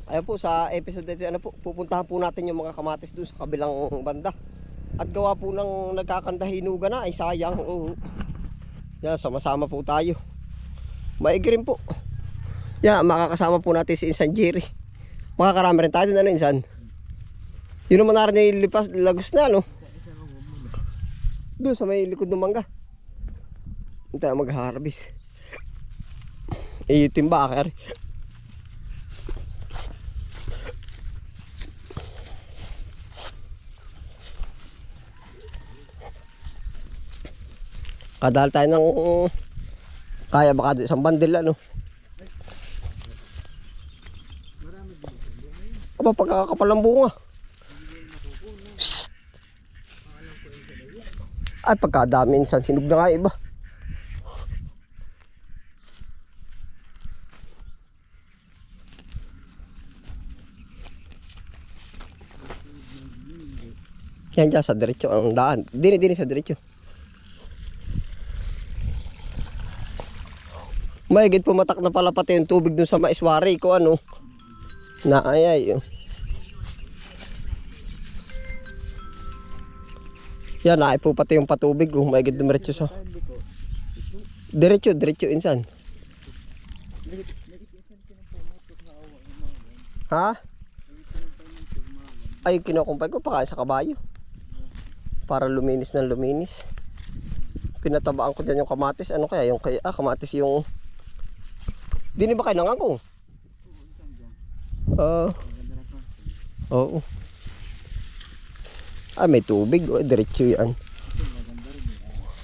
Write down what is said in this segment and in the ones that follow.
Ayun po sa episode ito, ano po, pupuntahan po natin yung mga kamatis doon sa kabilang banda. At gawa po ng nagkakandahinuga na ay sayang. Oo. Yan, sama-sama po tayo. Maigi rin po. Yan, makakasama po natin si Insan Jerry. Makakarami rin tayo doon, ano Insan? Yun naman na rin yung lipas, lagos na, no? Doon sa may likod ng mangga. Hindi tayo mag-harvest. Eh, yung timba, kaya rin. Kadahal tayo ng kaya baka isang bandil, ano? Aba, pagkakapal ng bunga. Shhh. Ay, pagkadami Insan, hinog na nga iba. Yan dyan sa diretso ang daan. Dini sa diretso. Mahigit pumatak na pala pati yung tubig dun sa maiswari ko, ano. Naayay. Yan, naay po pati yung patubig. Mahigit dumiretso sa diretso Insan. Ha? Ay, kinukumpay ko pakain sa kabayo. Para luminis ng luminis. Pinatabaan ko dyan yung kamatis. Ano kaya yung kaya? Kamatis yung... Dini ba kayo nangangkong? Oo. Ay, may tubig. O, diretso yan.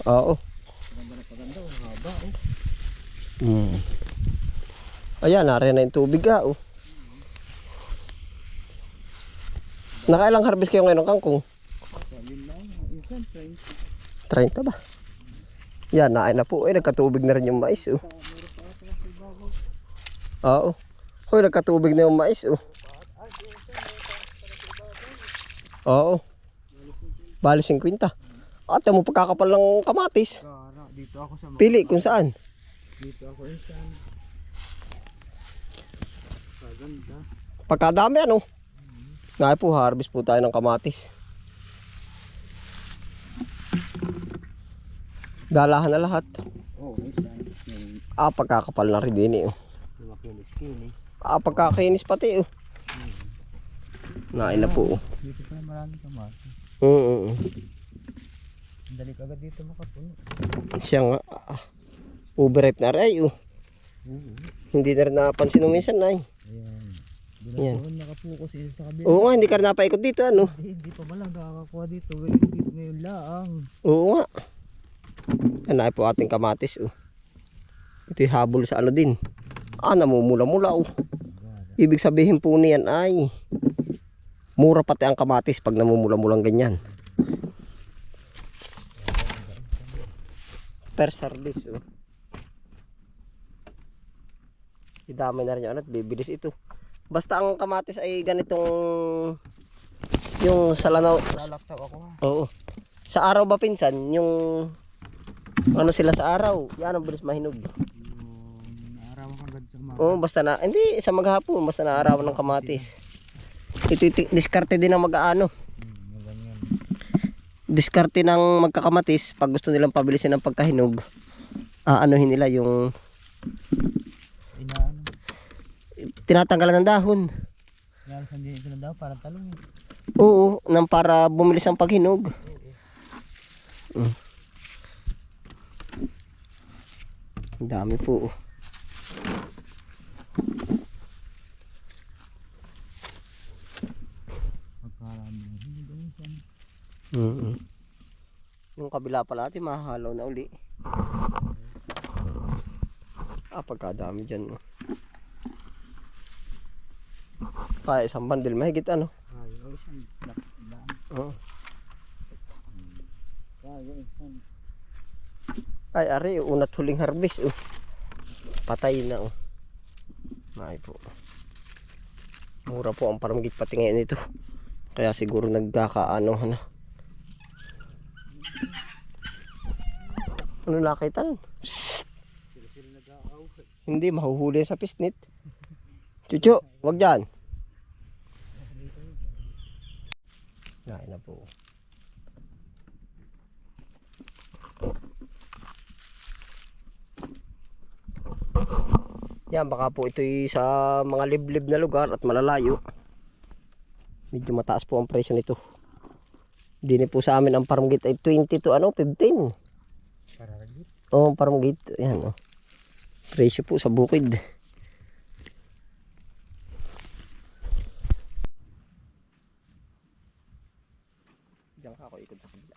Oo. Ayan, narin na yung tubig ah. Oh. Nakailang harvest kayo ngayon ng kangkong? 30 ba? Yan, naay na po. Ay, nagkatubig na rin yung mais. Oh. Oo. Hoy, nagkatubig na yung mais. Oh. Oo. Bali 50. At mo pagkakapal ng kamatis. Dito ako sa Pili kung saan. Dito ako Insan. Kaganda. Pagkadami ano. Ngayon po, harvest po tayo ng kamatis. Dalahan na lahat. Oo, Insan. Pagkakapal na rin din eh. Makinis-kinis. Pagkakinis pati oh. Nain na po. Dito pa marami kamatis. Dali ka agad dito makapuno. Siya nga. Overripe na rin ay oh. Hindi na rin napansin nung minsan na eh. Ayan. Doon nakapokus sa kabila. Oo nga, hindi ka rin napaikot dito ano. Hindi pa ba lang nakakakuha dito. Ngayon lang. Oo nga. Nain po ating kamatis oh. Ito yung habol sa ano din. Namumula-mula oh. Ibig sabihin po niyan ay mura pati ang kamatis pag namumula-mulang ganyan. Per service oh. Idamay na rin yun at bibilis ito. Basta ang kamatis ay ganitong yung salanaw. Lalaktaw ako ha. Oo. Sa araw ba pinsan yung ano sila sa araw? Yan ang bilis mahinog. Naarawan kang agad sa mga. Oo, basta na hindi sa maghapon basta na arawan ng kamatis. Ito diskarte din ng mag-aano. Diskarte ng magkakamatis pag gusto nilang pabilisin ng pagkahinog. Anuhin nila yung tinatanggalan ng dahon. Nalasan din ito ng dahon para talong. Oo, nang para bumilis ang paghinog. Ang dami po. Yung kabila pala natin mahahalaw na uli. Pagkadami dyan. Kaya isang bandil mahigit ano. Ay, ari, unat huling harvest oh. Patay na oh. Ay po. Mura po ang paramgit pati ngayon ito. Kaya siguro nagkakaano na. Ano nakita nun? Hindi, mahuhuli sa pisnit. Chucho, wag dyan. Ngayon na po. Yan, baka po ito'y sa mga liblib na lugar at malalayo. Medyo mataas po ang presyo nito. Dini po sa amin ang farm gate ay 20 to 15. Pararagit. Oh, farm gate. Yan, oh. Presyo po sa bukid. Diyan ka ako ikot sa kabila.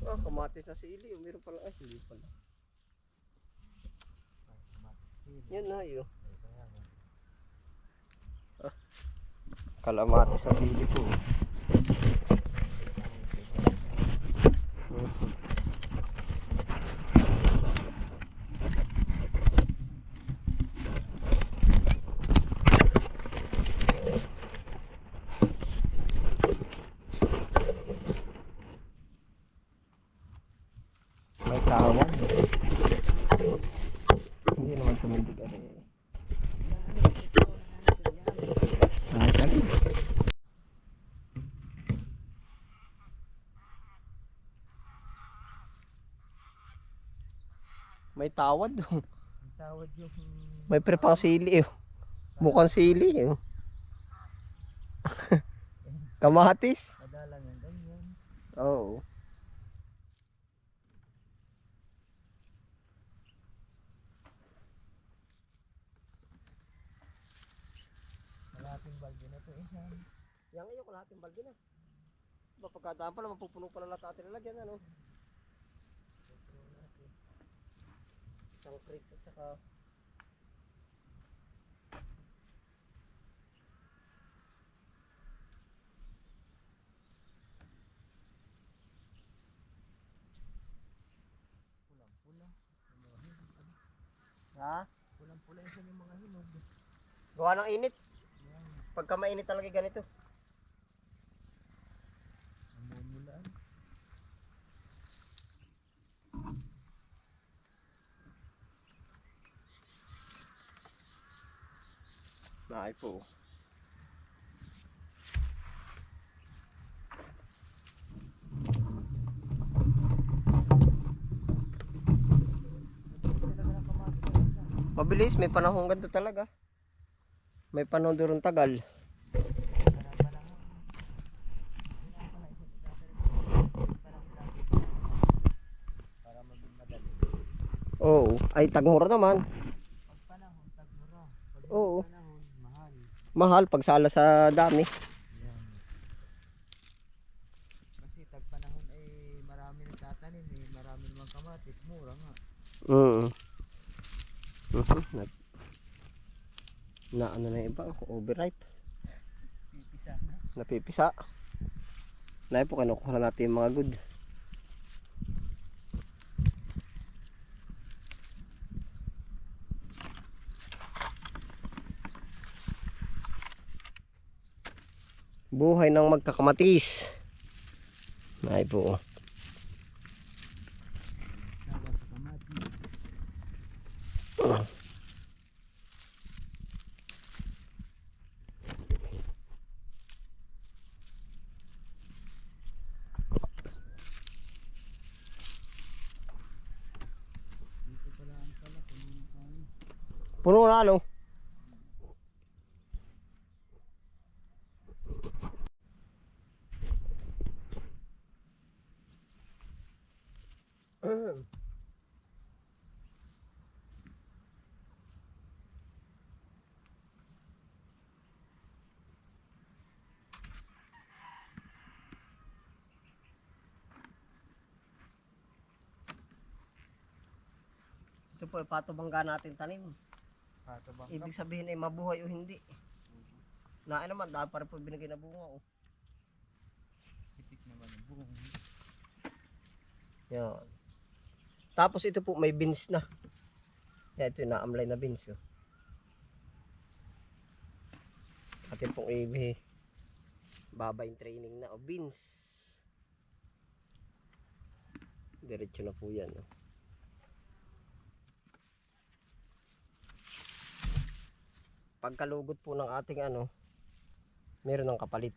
Ah, kamatis na sili. Meron pala. Ay, hindi pala. Yan na yun. Ah, kalamatis sa sili po. May tawag. Hindi naman tumindig ari. Ay, kali. May tawad. Ang tawad yung May prepang sili. Mukhang sili. Kamatis. madalang yung ganyan. Oo. Malating balde na to isa. Yan ngayon, kalahating balde na. Ba, pagkadaan pala, mapupuno pala lahat natin lalagyan, ano? Isang crates at saka... Pulang-pula. Ha? Pulang-pula isa yung mga hinog. Gawa ng init. Yan. Pagka mainit talaga ganito. Namumulaan. Naay po. Mabilis, may panahon ganito talaga. May panahon doon tagal. Para maging madali. Oo, ay tagmura naman. Pag panahon, tagmura. Pag Oo. panahon, mahal. Mahal pagsala sa dami. Yan. Kasi tag panahon ay marami nagtatanim eh. Marami namang kamatis. Mura nga. Mm. Na ano na yung iba, overripe. Pipisa na. Napipisa. Na po kinukuha natin yung mga good. Buhay ng magkakamatis. Ay po. Naga sa kamatis. Dito pala ang pala. Puno na tayo. Puno na ano? Ito po ay patubangga natin tanim. Pato bang Ibig sabihin ay mabuhay o hindi. Naay naman, dahil pa rin po binigay na bunga. Oh. Pitik naman ang buhong. Yan. Tapos ito po may beans na. Yan, ito yung naamlay na beans. Oh. Atin pong babaying training na. O, beans. Diretso na po yan. Oh. pagkalugot po ng ating ano, meron ng kapalit.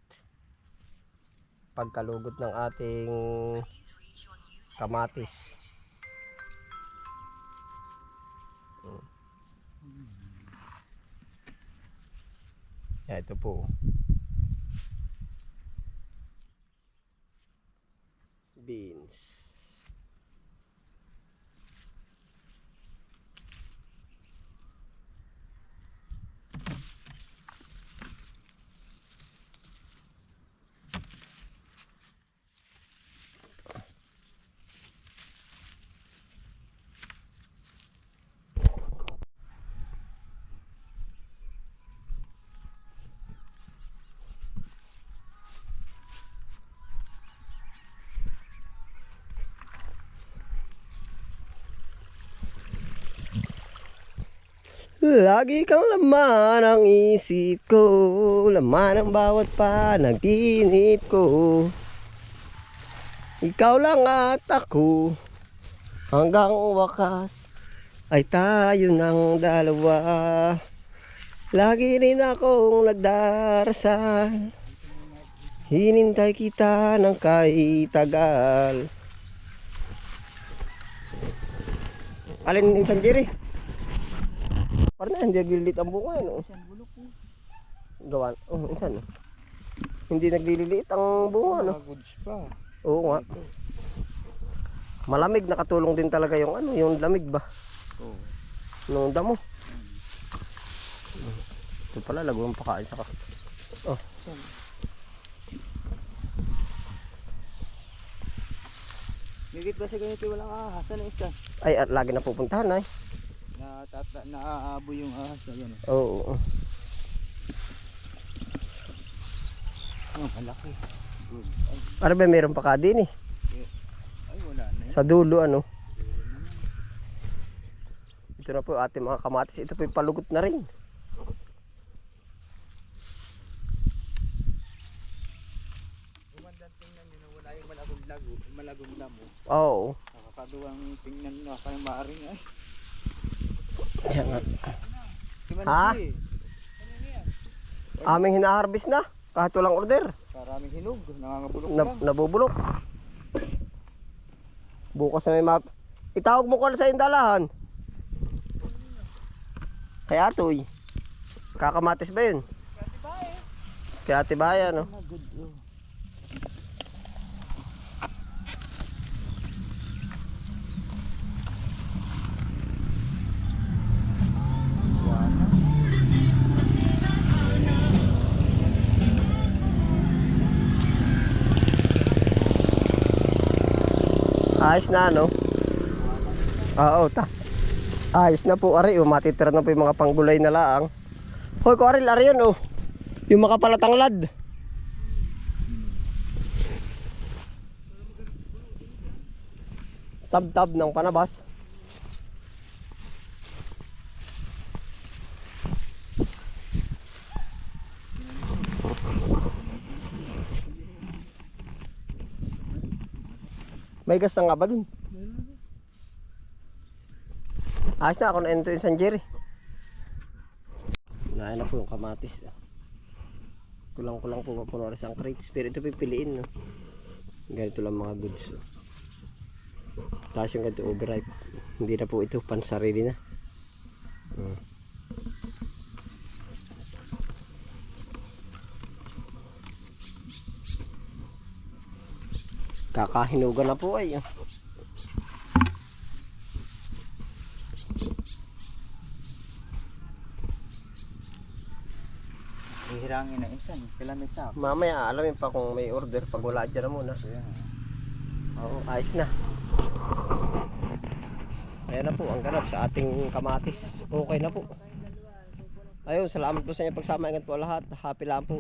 Pagkalugot ng ating kamatis. Yan, ito po. Beans. Lagi kang laman ang isip ko, laman ang bawat panaginip ko. Ikaw lang at ako, hanggang wakas ay tayo ng dalawa. Lagi rin akong nagdarasal, hinintay kita ng kahit tagal. Alin San Jerry? Parang hindi nagliliit ang bunga, no? Gawan. Oh, insan. Hindi nagliliit ang bunga, no? Goods pa. Oo nga. Malamig, nakatulong din talaga yung ano, yung lamig ba? Oo. Nung damo. Ito pala, lagawang pakain sa oh. Higit ba sa ganito walang ahas? Ano isa? Ay, lagi na pupuntahan ay. Naaabo yung ahas na yan. Oo. Oh, malaki. Para ba meron pa ka din eh. Ay, wala na yan. Sa dulo ano. Ito na po ating mga kamatis. Ito po yung palugot na rin. Gumandang tingnan nyo na wala yung malagong damo. Oo. Nakakaduwang tingnan nyo. Kaya maaring ay. Yan nga. Ha? Aming hinaharvest na. Kahit walang order. Maraming hinog. Nangangabulok lang. Nabubulok. Bukas na may map. Itawag mo ko na sa yung dalahan. Kay Atoy. Kakamatis ba yun? Kay Ate Baya, no? Ayos na, no? Oo, ayos na po, ari. Matitira na po yung mga panggulay na laang. Hoy, ko ari yun, oh. Yung makapalatang tab-tab ng panabas. May gas na nga ba dun? Ayos na ako na ito yung San Jerry. Nahin na po yung kamatis. Kulang-kulang po mapuno ang crates. Pero ito pipiliin, no? Ganito lang mga goods. Tapos yung ganito overripe. Hindi na po ito pansarili na. Kakahinugan na po ay. Ihirangin na isa. Kailan may sap? Mamaya alamin pa kung may order. Pag wala dyan na muna. Oo, ayos na. Ayan na po ang ganap sa ating kamatis. Okay na po. Ayun, salamat po sa inyo pagsama. Ingat po lahat. Happy lang po.